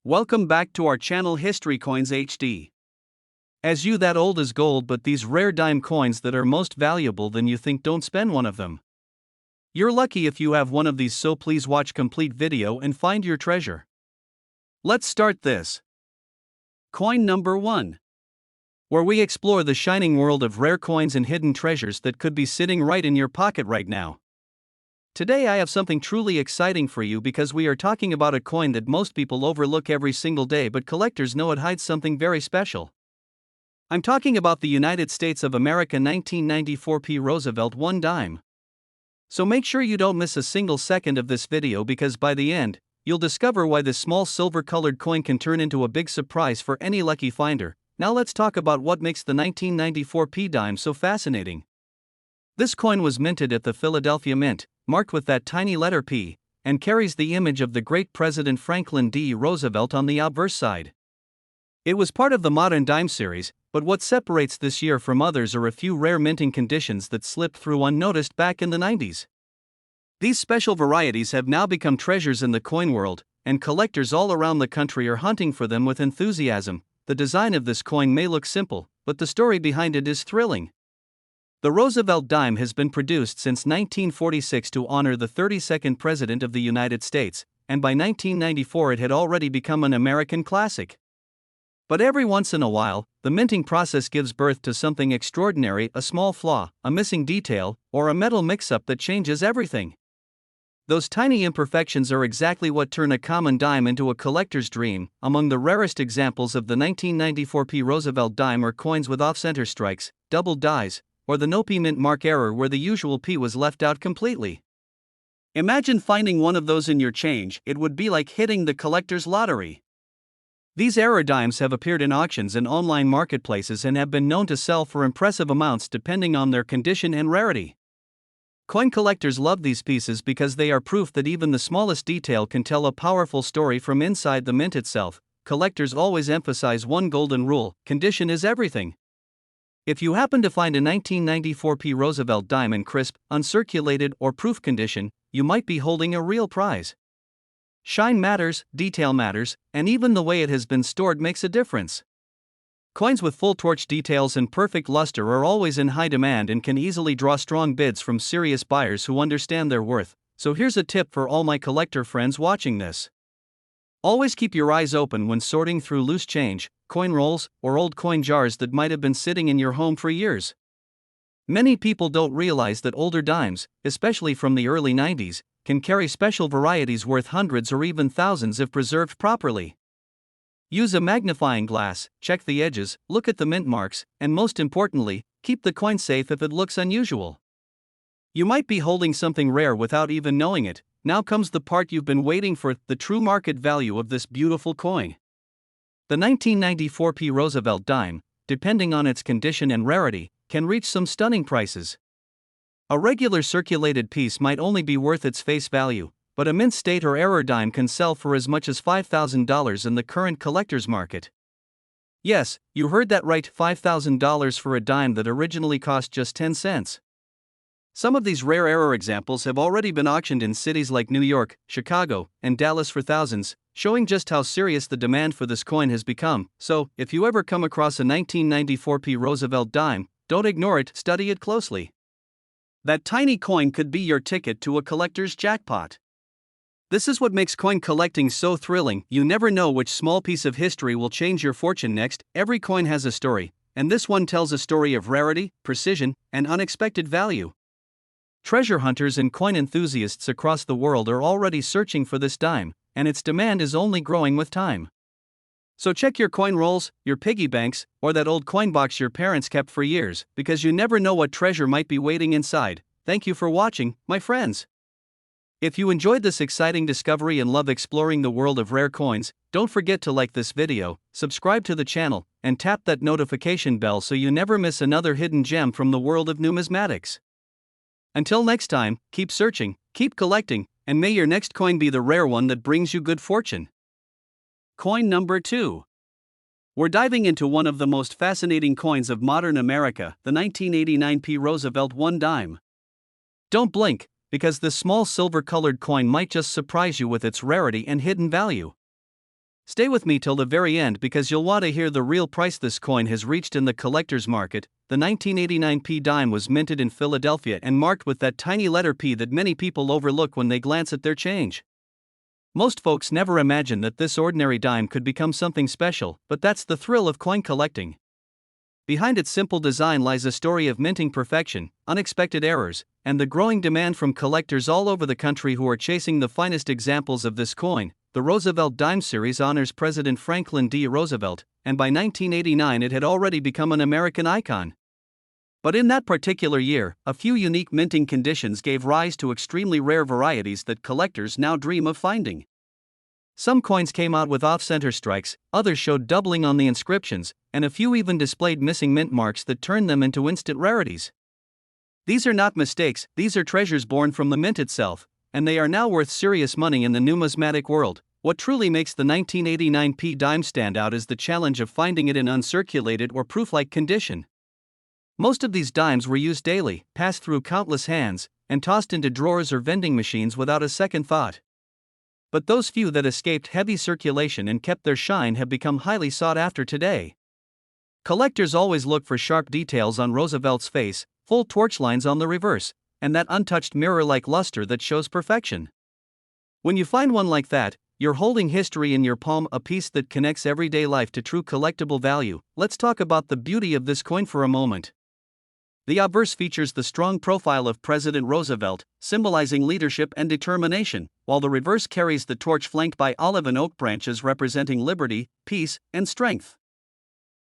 Welcome back to our channel History Coins HD. As you that old is gold, but these rare dime coins that are most valuable than you think, don't spend one of them. You're lucky if you have one of these, so please watch complete video and find your treasure. Let's start this. Coin number 1. Where we explore the shining world of rare coins and hidden treasures that could be sitting right in your pocket right now. Today I have something truly exciting for you because we are talking about a coin that most people overlook every single day, but collectors know it hides something very special. I'm talking about the United States of America 1994 P. Roosevelt 1 dime. So make sure you don't miss a single second of this video, because by the end, you'll discover why this small silver-colored coin can turn into a big surprise for any lucky finder. Now let's talk about what makes the 1994 P dime so fascinating. This coin was minted at the Philadelphia Mint, marked with that tiny letter P, and carries the image of the great President Franklin D. Roosevelt on the obverse side. It was part of the modern dime series, but what separates this year from others are a few rare minting conditions that slipped through unnoticed back in the 90s. These special varieties have now become treasures in the coin world, and collectors all around the country are hunting for them with enthusiasm. The design of this coin may look simple, but the story behind it is thrilling. The Roosevelt dime has been produced since 1946 to honor the 32nd President of the United States, and by 1994 it had already become an American classic. But every once in a while, the minting process gives birth to something extraordinary: a small flaw, a missing detail, or a metal mix-up that changes everything. Those tiny imperfections are exactly what turn a common dime into a collector's dream. Among the rarest examples of the 1994 P. Roosevelt dime are coins with off-center strikes, double dies, or the no P mint mark error where the usual P was left out completely. Imagine finding one of those in your change. It would be like hitting the collector's lottery. These error dimes have appeared in auctions and online marketplaces and have been known to sell for impressive amounts depending on their condition and rarity. Coin collectors love these pieces because they are proof that even the smallest detail can tell a powerful story from inside the mint itself. Collectors always emphasize one golden rule: condition is everything. If you happen to find a 1994 P. Roosevelt dime in crisp, uncirculated, or proof condition, you might be holding a real prize. Shine matters, detail matters, and even the way it has been stored makes a difference. Coins with full torch details and perfect luster are always in high demand and can easily draw strong bids from serious buyers who understand their worth. So here's a tip for all my collector friends watching this. Always keep your eyes open when sorting through loose change, coin rolls, or old coin jars that might have been sitting in your home for years. Many people don't realize that older dimes, especially from the early 90s, can carry special varieties worth hundreds or even thousands if preserved properly. Use a magnifying glass, check the edges, look at the mint marks, and most importantly, keep the coin safe if it looks unusual. You might be holding something rare without even knowing it. Now comes the part you've been waiting for: the true market value of this beautiful coin. The 1994 P. Roosevelt dime, depending on its condition and rarity, can reach some stunning prices. A regular circulated piece might only be worth its face value, but a mint state or error dime can sell for as much as $5,000 in the current collector's market. Yes, you heard that right, $5,000 for a dime that originally cost just 10 cents. Some of these rare error examples have already been auctioned in cities like New York, Chicago, and Dallas for thousands, showing just how serious the demand for this coin has become. So, if you ever come across a 1994 P. Roosevelt dime, don't ignore it, study it closely. That tiny coin could be your ticket to a collector's jackpot. This is what makes coin collecting so thrilling. You never know which small piece of history will change your fortune next. Every coin has a story, and this one tells a story of rarity, precision, and unexpected value. Treasure hunters and coin enthusiasts across the world are already searching for this dime, and its demand is only growing with time. So check your coin rolls, your piggy banks, or that old coin box your parents kept for years, because you never know what treasure might be waiting inside. Thank you for watching, my friends. If you enjoyed this exciting discovery and love exploring the world of rare coins, don't forget to like this video, subscribe to the channel, and tap that notification bell so you never miss another hidden gem from the world of numismatics. Until next time, keep searching, keep collecting, and may your next coin be the rare one that brings you good fortune. Coin number 2. We're diving into one of the most fascinating coins of modern America, the 1989 P. Roosevelt 1 dime. Don't blink, because this small silver-colored coin might just surprise you with its rarity and hidden value. Stay with me till the very end because you'll want to hear the real price this coin has reached in the collector's market. The 1989 P dime was minted in Philadelphia and marked with that tiny letter P that many people overlook when they glance at their change. Most folks never imagine that this ordinary dime could become something special, but that's the thrill of coin collecting. Behind its simple design lies a story of minting perfection, unexpected errors, and the growing demand from collectors all over the country who are chasing the finest examples of this coin. The Roosevelt Dimes series honors President Franklin D. Roosevelt, and by 1989 it had already become an American icon. But in that particular year, a few unique minting conditions gave rise to extremely rare varieties that collectors now dream of finding. Some coins came out with off-center strikes, others showed doubling on the inscriptions, and a few even displayed missing mint marks that turned them into instant rarities. These are not mistakes, these are treasures born from the mint itself, and they are now worth serious money in the numismatic world. What truly makes the 1989 P dime stand out is the challenge of finding it in uncirculated or proof-like condition. Most of these dimes were used daily, passed through countless hands, and tossed into drawers or vending machines without a second thought. But those few that escaped heavy circulation and kept their shine have become highly sought after today. Collectors always look for sharp details on Roosevelt's face, full torch lines on the reverse, and that untouched mirror-like luster that shows perfection. When you find one like that, you're holding history in your palm, a piece that connects everyday life to true collectible value. Let's talk about the beauty of this coin for a moment. The obverse features the strong profile of President Roosevelt, symbolizing leadership and determination, while the reverse carries the torch flanked by olive and oak branches representing liberty, peace, and strength.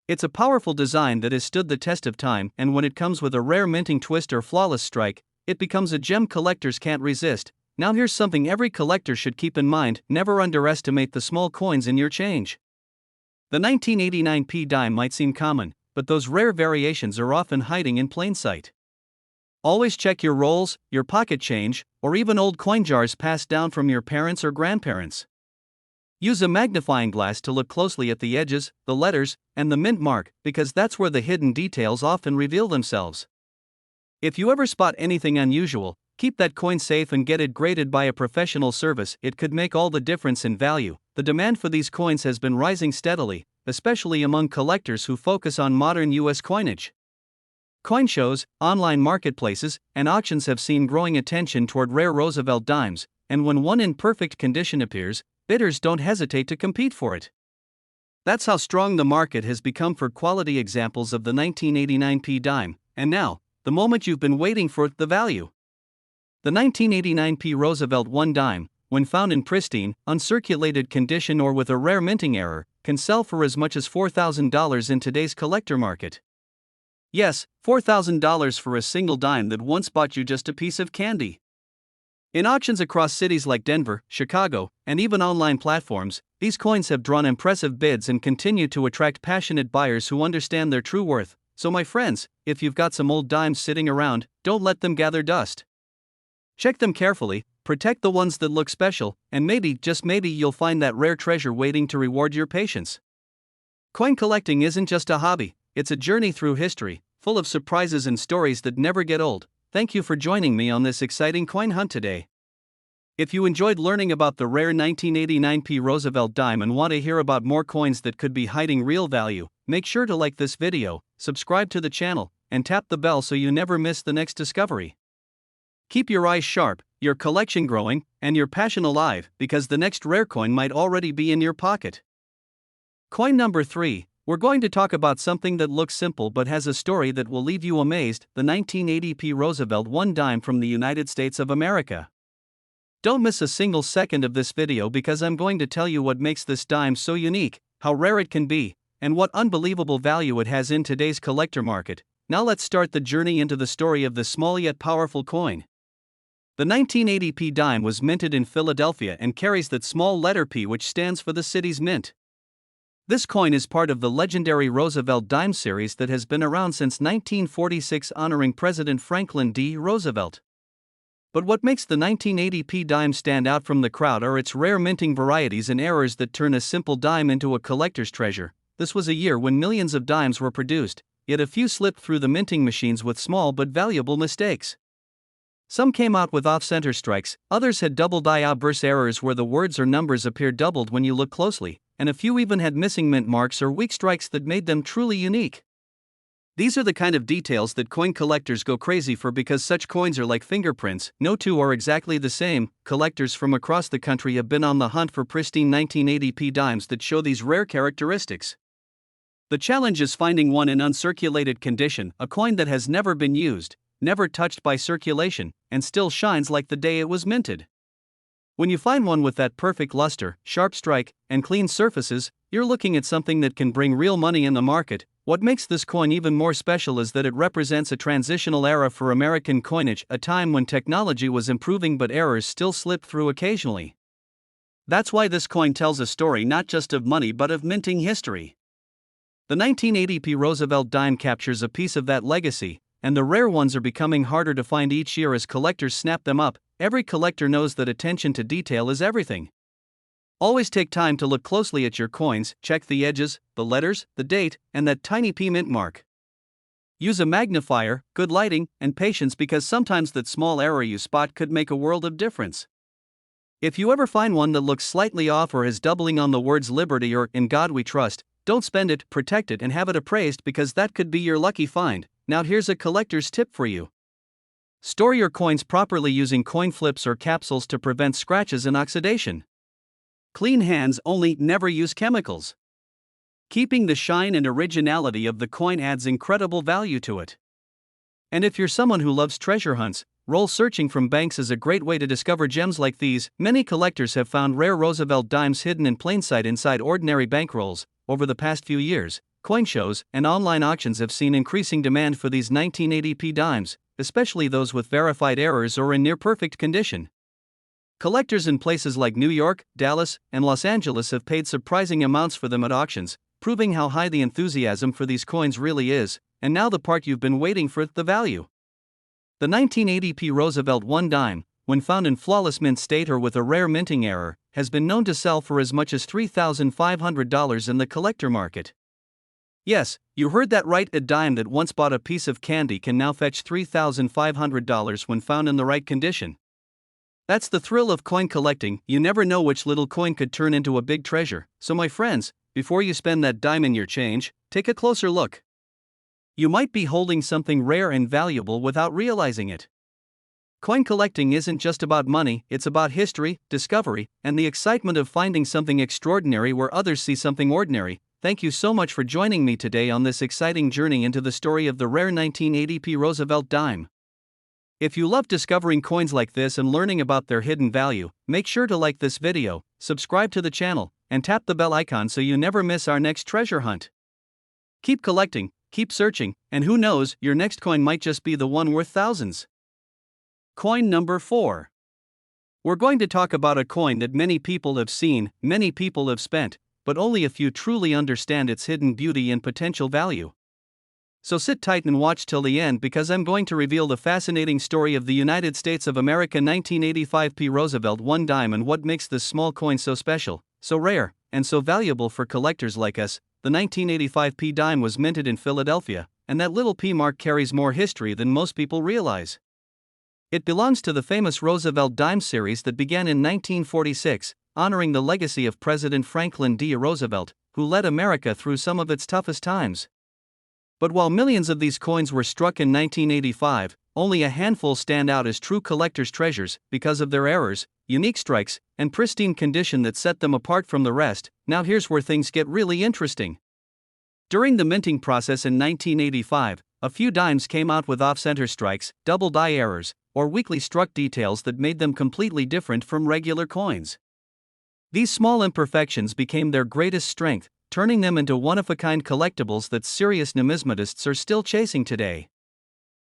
It's a powerful design that has stood the test of time, and when it comes with a rare minting twist or flawless strike, it becomes a gem collectors can't resist. Now here's something every collector should keep in mind: never underestimate the small coins in your change. The 1989 P dime might seem common, but those rare variations are often hiding in plain sight. Always check your rolls, your pocket change, or even old coin jars passed down from your parents or grandparents. Use a magnifying glass to look closely at the edges, the letters, and the mint mark, because that's where the hidden details often reveal themselves. If you ever spot anything unusual, keep that coin safe and get it graded by a professional service. It could make all the difference in value. The demand for these coins has been rising steadily, especially among collectors who focus on modern U.S. coinage. Coin shows, online marketplaces, and auctions have seen growing attention toward rare Roosevelt dimes, and when one in perfect condition appears, bidders don't hesitate to compete for it. That's how strong the market has become for quality examples of the 1989 P dime, and now, the moment you've been waiting for: the value. The 1989 P Roosevelt 1 dime, when found in pristine, uncirculated condition or with a rare minting error, can sell for as much as $4,000 in today's collector market. Yes, $4,000 for a single dime that once bought you just a piece of candy. In auctions across cities like Denver, Chicago, and even online platforms, these coins have drawn impressive bids and continue to attract passionate buyers who understand their true worth. So my friends, if you've got some old dimes sitting around, don't let them gather dust. Check them carefully, protect the ones that look special, and maybe, just maybe, you'll find that rare treasure waiting to reward your patience. Coin collecting isn't just a hobby, it's a journey through history, full of surprises and stories that never get old. Thank you for joining me on this exciting coin hunt today. If you enjoyed learning about the rare 1989 P Roosevelt dime and want to hear about more coins that could be hiding real value, make sure to like this video, subscribe to the channel, and tap the bell so you never miss the next discovery. Keep your eyes sharp, your collection growing, and your passion alive, because the next rare coin might already be in your pocket. Coin number 3. We're going to talk about something that looks simple but has a story that will leave you amazed: the 1980 P Roosevelt 1 dime from the United States of America. Don't miss a single second of this video because I'm going to tell you what makes this dime so unique, how rare it can be, and what unbelievable value it has in today's collector market. Now let's start the journey into the story of this small yet powerful coin. The 1980 P dime was minted in Philadelphia and carries that small letter P which stands for the city's mint. This coin is part of the legendary Roosevelt Dimes series that has been around since 1946, honoring President Franklin D. Roosevelt. But what makes the 1980 P dime stand out from the crowd are its rare minting varieties and errors that turn a simple dime into a collector's treasure. This was a year when millions of dimes were produced, yet a few slipped through the minting machines with small but valuable mistakes. Some came out with off-center strikes, others had double die obverse errors where the words or numbers appear doubled when you look closely, and a few even had missing mint marks or weak strikes that made them truly unique. These are the kind of details that coin collectors go crazy for because such coins are like fingerprints, no two are exactly the same. Collectors from across the country have been on the hunt for pristine 1980p dimes that show these rare characteristics. The challenge is finding one in uncirculated condition, a coin that has never been used, never touched by circulation, and still shines like the day it was minted. When you find one with that perfect luster, sharp strike, and clean surfaces, you're looking at something that can bring real money in the market. What makes this coin even more special is that it represents a transitional era for American coinage, a time when technology was improving but errors still slipped through occasionally. That's why this coin tells a story not just of money but of minting history. The 1980p Roosevelt dime captures a piece of that legacy, and the rare ones are becoming harder to find each year as collectors snap them up. Every collector knows that attention to detail is everything. Always take time to look closely at your coins, check the edges, the letters, the date, and that tiny P mint mark. Use a magnifier, good lighting, and patience because sometimes that small error you spot could make a world of difference. If you ever find one that looks slightly off or is doubling on the words Liberty or In God We Trust, don't spend it, protect it and have it appraised because that could be your lucky find. Now here's a collector's tip for you. Store your coins properly using coin flips or capsules to prevent scratches and oxidation. Clean hands only, never use chemicals. Keeping the shine and originality of the coin adds incredible value to it. And if you're someone who loves treasure hunts, roll searching from banks is a great way to discover gems like these. Many collectors have found rare Roosevelt dimes hidden in plain sight inside ordinary bankrolls. Over the past few years, coin shows and online auctions have seen increasing demand for these 1980p dimes, especially those with verified errors or in near-perfect condition. Collectors in places like New York, Dallas, and Los Angeles have paid surprising amounts for them at auctions, proving how high the enthusiasm for these coins really is. And now the part you've been waiting for, the value. The 1980p Roosevelt 1 dime, when found in flawless mint state or with a rare minting error, has been known to sell for as much as $3,500 in the collector market. Yes, you heard that right, a dime that once bought a piece of candy can now fetch $3,500 when found in the right condition. That's the thrill of coin collecting. You never know which little coin could turn into a big treasure. So my friends, before you spend that dime in your change, take a closer look. You might be holding something rare and valuable without realizing it. Coin collecting isn't just about money, it's about history, discovery, and the excitement of finding something extraordinary where others see something ordinary. Thank you so much for joining me today on this exciting journey into the story of the rare 1980p Roosevelt dime. If you love discovering coins like this and learning about their hidden value, make sure to like this video, subscribe to the channel, and tap the bell icon so you never miss our next treasure hunt. Keep collecting, keep searching, and who knows, your next coin might just be the one worth thousands. Coin number 4. We're going to talk about a coin that many people have seen, many people have spent, but only a few truly understand its hidden beauty and potential value. So sit tight and watch till the end because I'm going to reveal the fascinating story of the United States of America 1985p Roosevelt 1 dime and what makes this small coin so special, so rare, and so valuable for collectors like us. The 1985p dime was minted in Philadelphia, and that little P mark carries more history than most people realize. It belongs to the famous Roosevelt Dimes series that began in 1946, honoring the legacy of President Franklin D. Roosevelt, who led America through some of its toughest times. But while millions of these coins were struck in 1985, only a handful stand out as true collector's treasures because of their errors, unique strikes, and pristine condition that set them apart from the rest. Now here's where things get really interesting. During the minting process in 1985, a few dimes came out with off-center strikes, double die errors, or weakly struck details that made them completely different from regular coins. These small imperfections became their greatest strength, turning them into one-of-a-kind collectibles that serious numismatists are still chasing today.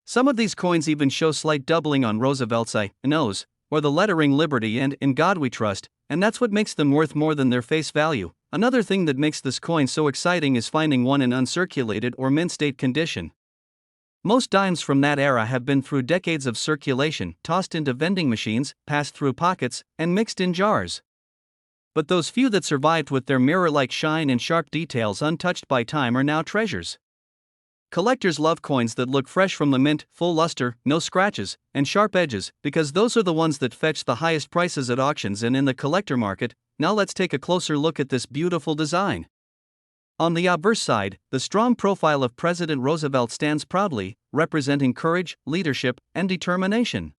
Some of these coins even show slight doubling on Roosevelt's I, nose, or the lettering Liberty and In God We Trust, and that's what makes them worth more than their face value. Another thing that makes this coin so exciting is finding one in uncirculated or mint state condition. Most dimes from that era have been through decades of circulation, tossed into vending machines, passed through pockets, and mixed in jars. But those few that survived with their mirror-like shine and sharp details untouched by time are now treasures. Collectors love coins that look fresh from the mint, full luster, no scratches, and sharp edges, because those are the ones that fetch the highest prices at auctions and in the collector market. now let's take a closer look at this beautiful design. On the obverse side, the strong profile of President Roosevelt stands proudly, representing courage, leadership, and determination.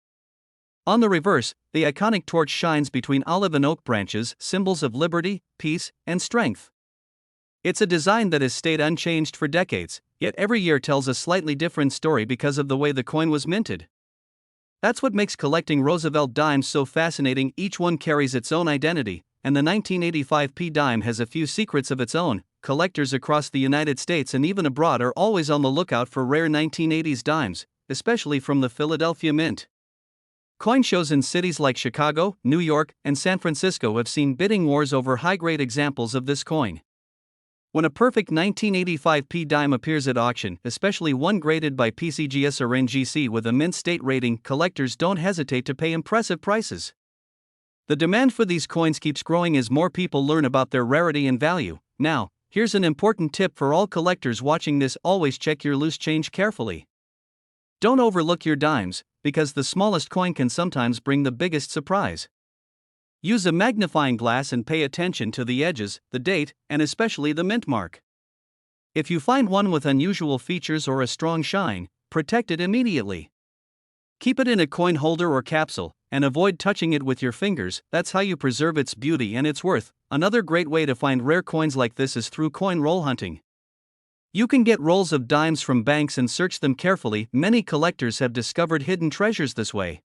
On the reverse, the iconic torch shines between olive and oak branches, symbols of liberty, peace, and strength. It's a design that has stayed unchanged for decades, yet every year tells a slightly different story because of the way the coin was minted. That's what makes collecting Roosevelt dimes so fascinating. Each one carries its own identity, and the 1985 P dime has a few secrets of its own. Collectors across the United States and even abroad are always on the lookout for rare 1980s dimes, especially from the Philadelphia Mint. Coin shows in cities like Chicago, New York, and San Francisco have seen bidding wars over high-grade examples of this coin. When a perfect 1985 P dime appears at auction, especially one graded by PCGS or NGC with a mint state rating, collectors don't hesitate to pay impressive prices. The demand for these coins keeps growing as more people learn about their rarity and value. Now, here's an important tip for all collectors watching this: always check your loose change carefully. Don't overlook your dimes, because the smallest coin can sometimes bring the biggest surprise. Use a magnifying glass and pay attention to the edges, the date, and especially the mint mark. If you find one with unusual features or a strong shine, protect it immediately. Keep it in a coin holder or capsule, and avoid touching it with your fingers. That's how you preserve its beauty and its worth. Another great way to find rare coins like this is through coin roll hunting. You can get rolls of dimes from banks and search them carefully. Many collectors have discovered hidden treasures this way.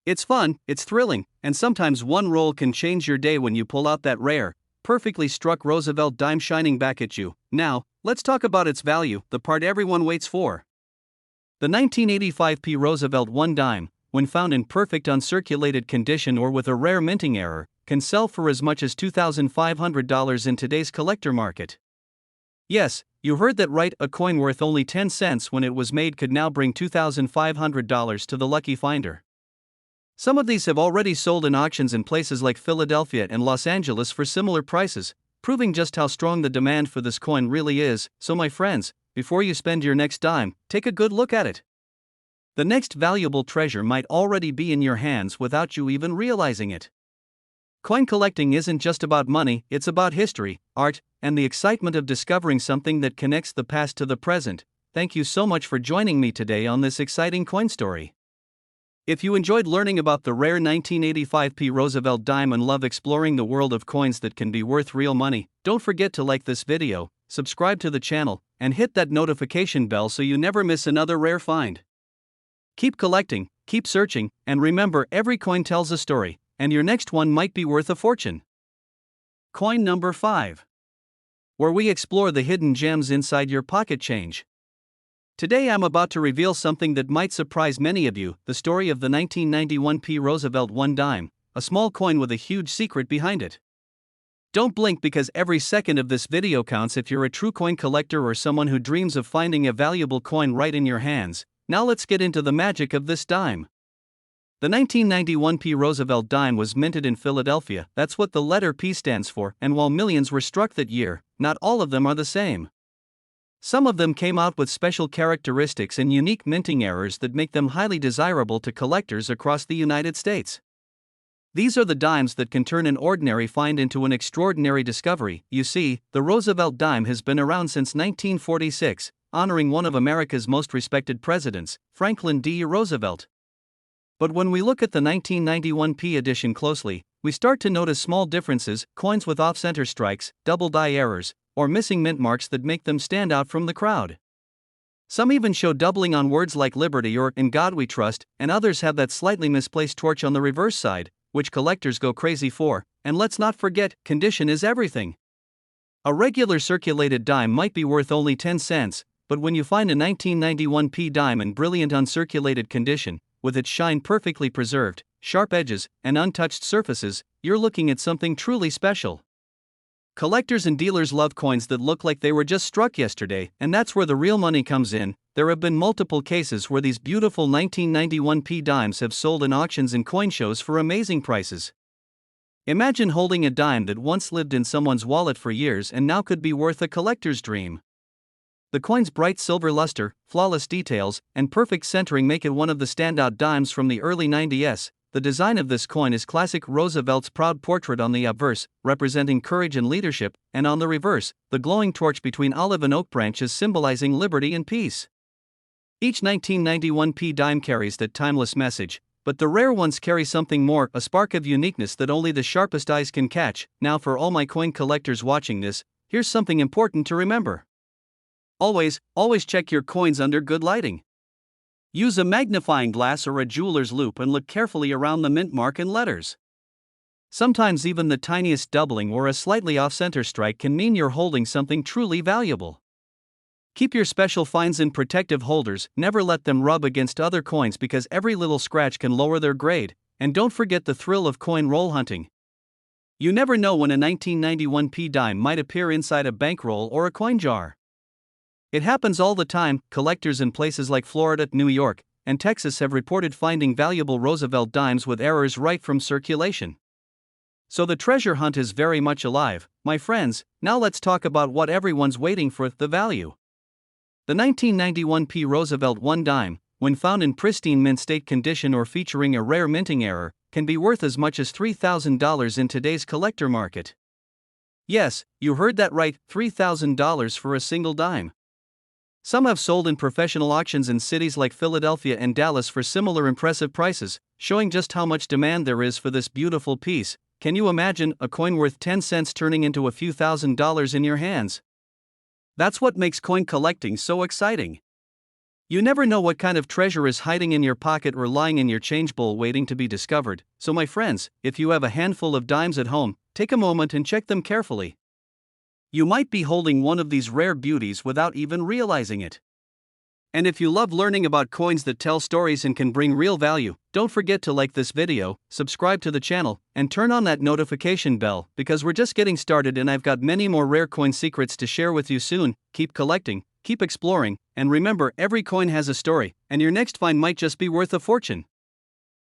It's fun, it's thrilling, and sometimes one roll can change your day when you pull out that rare, perfectly struck Roosevelt dime shining back at you. Now, let's talk about its value, the part everyone waits for. The 1985 P Roosevelt 1 dime, when found in perfect uncirculated condition or with a rare minting error, can sell for as much as $2,500 in today's collector market. Yes, you heard that right, a coin worth only 10 cents when it was made could now bring $2,500 to the lucky finder. Some of these have already sold in auctions in places like Philadelphia and Los Angeles for similar prices, proving just how strong the demand for this coin really is. So my friends, before you spend your next dime, take a good look at it. The next valuable treasure might already be in your hands without you even realizing it. Coin collecting isn't just about money, it's about history, art, and the excitement of discovering something that connects the past to the present. Thank you so much for joining me today on this exciting coin story. If you enjoyed learning about the rare 1985 P Roosevelt dime and love exploring the world of coins that can be worth real money, don't forget to like this video, subscribe to the channel, and hit that notification bell so you never miss another rare find. Keep collecting, keep searching, and remember, every coin tells a story, and your next one might be worth a fortune. Coin number 5. Where we explore the hidden gems inside your pocket change. Today I'm about to reveal something that might surprise many of you: the story of the 1991 P Roosevelt 1 dime, a small coin with a huge secret behind it. Don't blink, because every second of this video counts if you're a true coin collector or someone who dreams of finding a valuable coin right in your hands. Now let's get into the magic of this dime. The 1991 P Roosevelt dime was minted in Philadelphia. That's what the letter P stands for, and while millions were struck that year, not all of them are the same. Some of them came out with special characteristics and unique minting errors that make them highly desirable to collectors across the United States. These are the dimes that can turn an ordinary find into an extraordinary discovery. You see, the Roosevelt dime has been around since 1946, honoring one of America's most respected presidents, Franklin D. Roosevelt. But when we look at the 1991 P edition closely, we start to notice small differences: coins with off-center strikes, double die errors, or missing mint marks that make them stand out from the crowd. Some even show doubling on words like liberty or in God we trust, and others have that slightly misplaced torch on the reverse side, which collectors go crazy for. And let's not forget, condition is everything. A regular circulated dime might be worth only 10 cents, but when you find a 1991 P dime in brilliant uncirculated condition, with its shine perfectly preserved, sharp edges, and untouched surfaces, you're looking at something truly special. Collectors and dealers love coins that look like they were just struck yesterday, and that's where the real money comes in. There have been multiple cases where these beautiful 1991 P dimes have sold in auctions and coin shows for amazing prices. Imagine holding a dime that once lived in someone's wallet for years and now could be worth a collector's dream. The coin's bright silver luster, flawless details, and perfect centering make it one of the standout dimes from the early 90s. the design of this coin is classic Roosevelt's proud portrait on the obverse, representing courage and leadership, and on the reverse, the glowing torch between olive and oak branches symbolizing liberty and peace. Each 1991p dime carries that timeless message, but the rare ones carry something more, a spark of uniqueness that only the sharpest eyes can catch. Now, for all my coin collectors watching this, here's something important to remember. Always check your coins under good lighting. Use a magnifying glass or a jeweler's loupe and look carefully around the mint mark and letters. Sometimes even the tiniest doubling or a slightly off-center strike can mean you're holding something truly valuable. Keep your special finds in protective holders, never let them rub against other coins because every little scratch can lower their grade, and don't forget the thrill of coin roll hunting. You never know when a 1991p dime might appear inside a bankroll or a coin jar. It happens all the time. Collectors in places like Florida, New York, and Texas have reported finding valuable Roosevelt dimes with errors right from circulation. So the treasure hunt is very much alive, my friends. Now let's talk about what everyone's waiting for, the value. The 1991p Roosevelt 1 dime, when found in pristine mint state condition or featuring a rare minting error, can be worth as much as $3,000 in today's collector market. Yes, you heard that right, $3,000 for a single dime. Some have sold in professional auctions in cities like Philadelphia and Dallas for similar impressive prices, showing just how much demand there is for this beautiful piece. Can you imagine a coin worth 10 cents turning into a few $1,000s in your hands? That's what makes coin collecting so exciting. You never know what kind of treasure is hiding in your pocket or lying in your change bowl waiting to be discovered. So my friends, if you have a handful of dimes at home, take a moment and check them carefully. You might be holding one of these rare beauties without even realizing it. And if you love learning about coins that tell stories and can bring real value, don't forget to like this video, subscribe to the channel, and turn on that notification bell, because we're just getting started and I've got many more rare coin secrets to share with you soon. Keep collecting, keep exploring, and remember, every coin has a story, and your next find might just be worth a fortune.